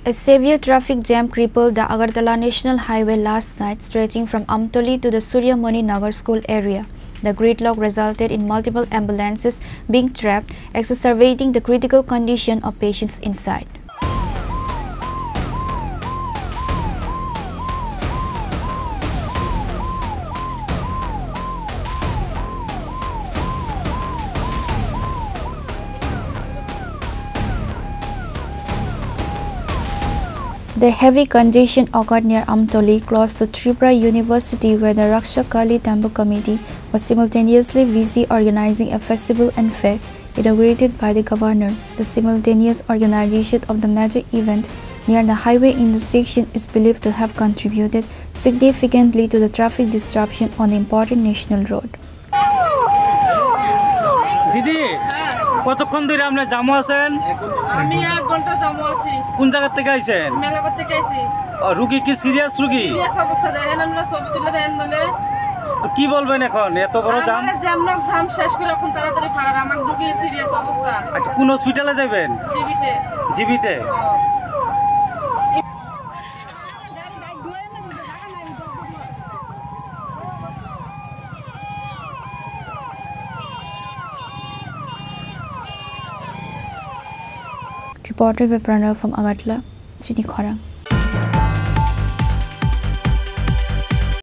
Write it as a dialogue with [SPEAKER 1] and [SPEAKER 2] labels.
[SPEAKER 1] A severe traffic jam crippled the Agartala National Highway last night, stretching from Amtoli to the Suryamani Nagar School area. The gridlock resulted in multiple ambulances being trapped, exacerbating the critical condition of patients inside. The heavy congestion occurred near Amtoli, close to Tripura University, where the Raksha Kali Temple Committee was simultaneously busy organizing a festival and fair inaugurated by the governor. The simultaneous organization of the major event near the highway intersection is believed to have contributed significantly to the traffic disruption on the important national road.
[SPEAKER 2] Didi, কতক্ষণ ধরে আপনি জামু আছেন?
[SPEAKER 3] আমি 1 ঘন্টা জামু আছি।
[SPEAKER 2] কোন জায়গা থেকে আইছেন?
[SPEAKER 3] মেলাঘর থেকে আইছি।
[SPEAKER 2] রোগী কি সিরিয়াস রোগী?
[SPEAKER 3] সিরিয়াস অবস্থা দেখেন আমরা ছবি তুলে দেন নলে।
[SPEAKER 2] তো কি বলবেন এখন এত বড় জাম?
[SPEAKER 3] আমরা জাম শেষ করে এখন তাড়াতাড়ি ফাড়ার আমার রোগী সিরিয়াস অবস্থা।
[SPEAKER 2] আচ্ছা কোন হসপিটালে যাবেন?
[SPEAKER 3] জীবিতে।
[SPEAKER 2] জীবিতে?
[SPEAKER 1] Reported by Pranav from Agartala, Chini Khorang.